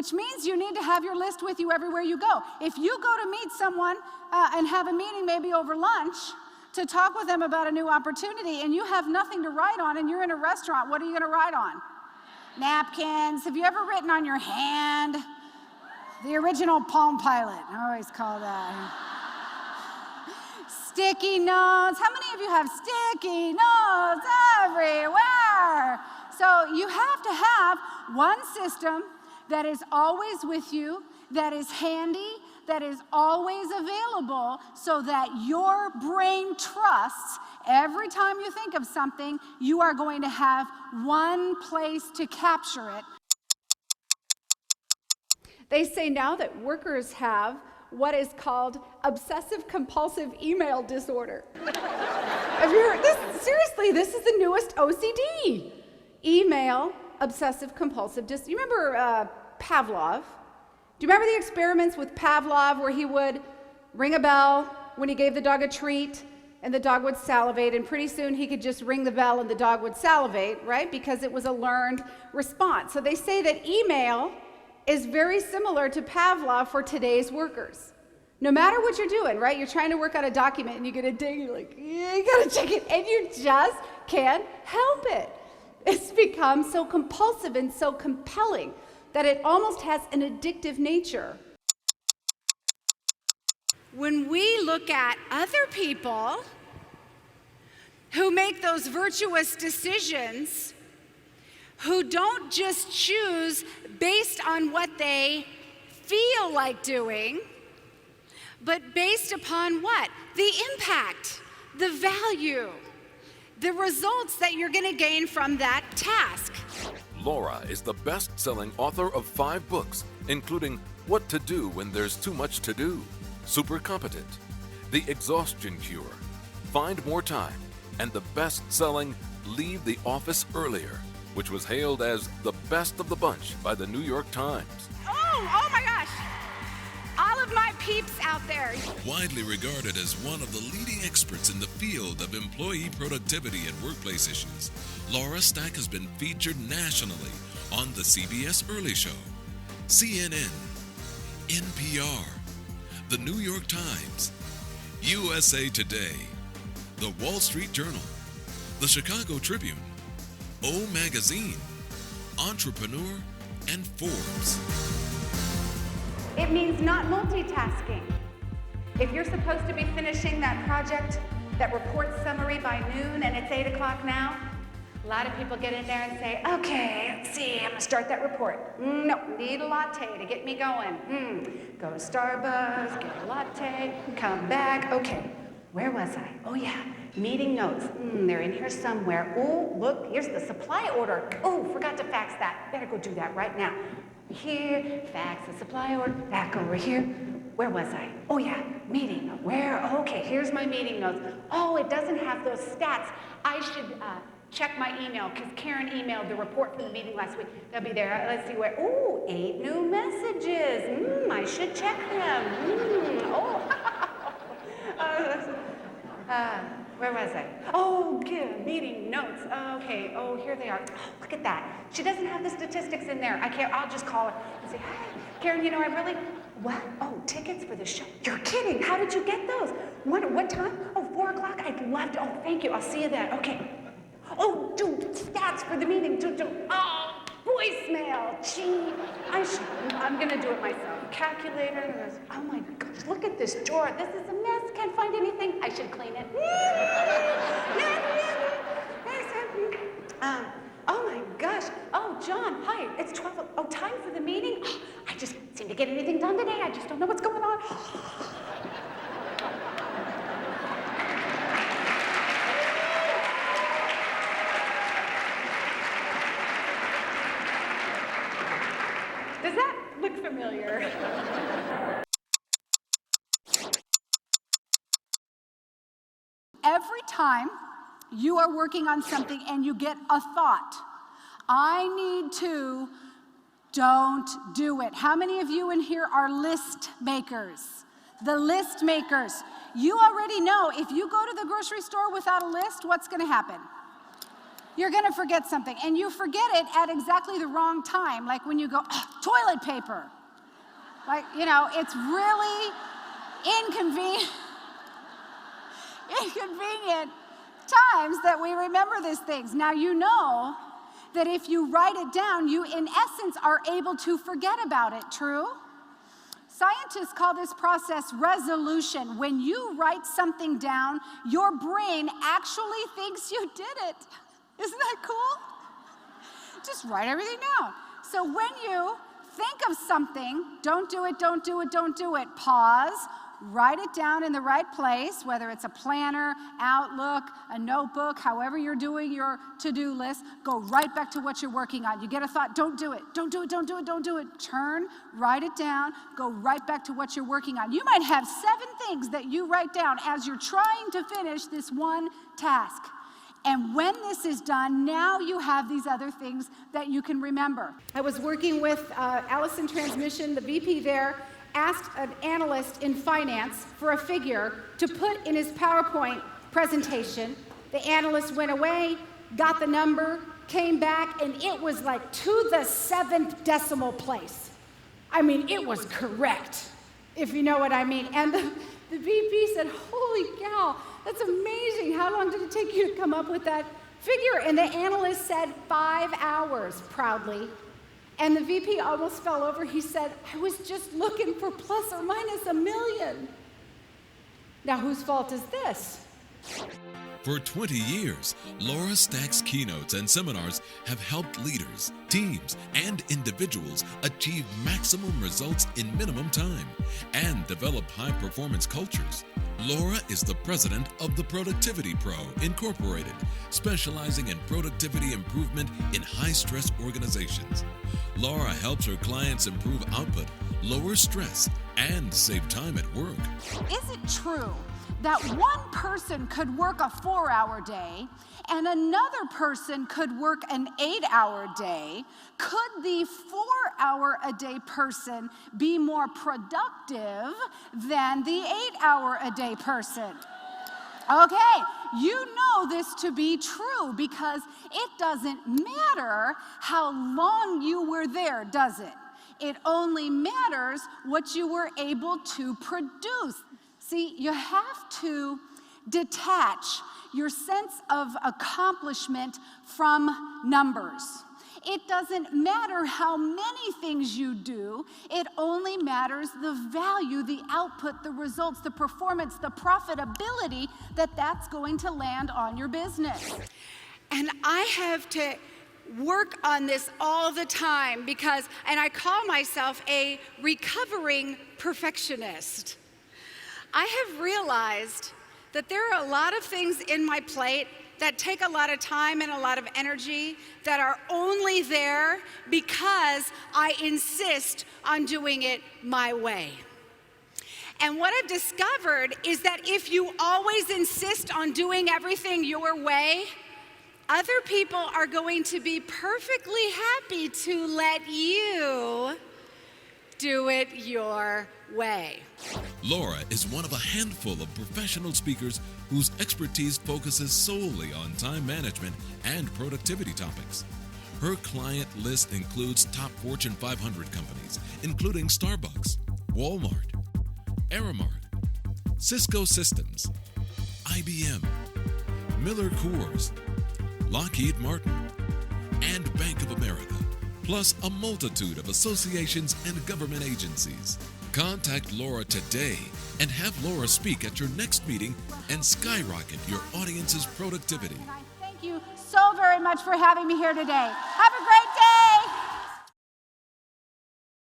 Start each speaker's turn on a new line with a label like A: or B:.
A: which means you need to have your list with you everywhere you go. If you go to meet someone and have a meeting maybe over lunch to talk with them about a new opportunity and you have nothing to write on and you're in a restaurant, what are you going to write on? Napkins. Have you ever written on your hand? The original Palm Pilot, I always call that. Sticky notes. How many of you have sticky notes everywhere? So you have to have one system that is always with you, that is handy, that is always available, so that your brain trusts every time you think of something, you are going to have one place to capture it. They say now that workers have what is called obsessive-compulsive email disorder. Have you heard this? Seriously, this is the newest OCD. Email obsessive-compulsive disorder. You remember Pavlov? Do you remember the experiments with Pavlov where he would ring a bell when he gave the dog a treat and the dog would salivate, and pretty soon he could just ring the bell and the dog would salivate, right? Because it was a learned response. So they say that email is very similar to Pavlov for today's workers. No matter what you're doing, right? You're trying to work on a document and you get a ding, you're like, yeah, you gotta check it, and you just can't help it. It's become so compulsive and so compelling that it almost has an addictive nature. When we look at other people who make those virtuous decisions, who don't just choose based on what they feel like doing, but based upon what? The impact, the value, the results that you're going to gain from that task.
B: Laura is the best-selling author of 5 books, including What to Do When There's Too Much to Do, Super Competent, The Exhaustion Cure, Find More Time, and the best-selling Leave the Office Earlier, which was hailed as the best of the bunch by the New York Times.
A: Oh my gosh! All of my peeps out there.
C: Widely regarded as one of the leading experts in the field of employee productivity and workplace issues, Laura Stack has been featured nationally on the CBS Early Show, CNN, NPR, the New York Times, USA Today, the Wall Street Journal, the Chicago Tribune, O Magazine, Entrepreneur, and Forbes.
A: It means not multitasking. If you're supposed to be finishing that project, that report summary by noon, and it's 8 o'clock now, a lot of people get in there and say, okay, let's see, I'm gonna start that report. No, need a latte to get me going. Go to Starbucks, get a latte, come back. Okay, where was I? Oh yeah, meeting notes. They're in here somewhere. Oh, look, here's the supply order. Oh, forgot to fax that. Better go do that right now. Here, fax the supply order, back over here. Where was I? Oh yeah, meeting. Where? Okay, here's my meeting notes. Oh, it doesn't have those stats. I should check my email, because Karen emailed the report from the meeting last week. They'll be there. Let's see where. Oh, 8 new messages. I should check them. Where was I? Oh, good, meeting notes. Okay, oh, here they are. Oh, look at that. She doesn't have the statistics in there. I'll just call her and say, hi, Karen, I really, what? Oh, tickets for the show. You're kidding. How did you get those? What time? Oh, 4 o'clock? I'd love to. Oh, thank you. I'll see you then. Okay. Oh, dude, stats for the meeting. Oh, voicemail. Gee, I'm going to do it myself. Calculator. Oh, my gosh, look at this drawer. This is a mess. Can't find anything. I should clean it. Oh, my gosh. Oh, John, hi. It's 12. Oh, time for the meeting? Oh, I just seem to get anything done today. I just don't know what's going on. Does that look familiar? Every time you are working on something and you get a thought, I need to, don't do it. How many of you in here are list makers? The list makers. You already know if you go to the grocery store without a list, what's going to happen?
D: you're gonna forget something. And you forget it at exactly the wrong time, like when you go, toilet paper. Like, you know, it's really inconvenient times that we remember these things. Now, you know that if you write it down, you in essence are able to forget about it, true? Scientists call this process resolution. When you write something down, your brain actually thinks you did it. Isn't that cool? Just write everything down. So when you think of something, don't do it, don't do it, don't do it. Pause, write it down in the right place, whether it's a planner, Outlook, a notebook, however you're doing your to-do list, go right back to what you're working on. You get a thought, don't do it, don't do it, don't do it, don't do it. Turn, write it down, go right back to what you're working on. You might have 7 things that you write down as you're trying to finish this one task. And when this is done, now you have these other things that you can remember. I was working with Allison Transmission, the VP there, asked an analyst in finance for a figure to put in his PowerPoint presentation. The analyst went away, got the number, came back, and it was like to the 7th decimal place. I mean, it was correct, if you know what I mean. And the VP said, holy cow, that's amazing. How long did it take you to come up with that figure? And the analyst said 5 hours, proudly. And the VP almost fell over. He said, I was just looking for plus or minus $1 million. Now, whose fault is this?
C: For 20 years, Laura Stack's keynotes and seminars have helped leaders, teams, and individuals achieve maximum results in minimum time and develop high-performance cultures. Laura is the president of the Productivity Pro, Incorporated, specializing in productivity improvement in high-stress organizations. Laura helps her clients improve output, lower stress, and save time at work.
D: Is it true that one person could work a 4-hour day and another person could work an 8-hour day? Could the 4-hour-a-day person be more productive than the 8-hour-a-day person? Okay, you know this to be true because it doesn't matter how long you were there, does it? It only matters what you were able to produce. See, you have to detach your sense of accomplishment from numbers. It doesn't matter how many things you do, it only matters the value, the output, the results, the performance, the profitability that's going to land on your business. And I have to work on this all the time because, and I call myself a recovering perfectionist. I have realized that there are a lot of things in my plate that take a lot of time and a lot of energy that are only there because I insist on doing it my way. And what I've discovered is that if you always insist on doing everything your way, other people are going to be perfectly happy to let you do it your way.
C: Laura is one of a handful of professional speakers whose expertise focuses solely on time management and productivity topics. Her client list includes top Fortune 500 companies, including Starbucks, Walmart, Aramark, Cisco Systems, IBM, Miller Coors, Lockheed Martin, and Bank of America, plus a multitude of associations and government agencies. Contact Laura today and have Laura speak at your next meeting and skyrocket your audience's productivity.
D: And I thank you so very much for having me here today. Have a great day.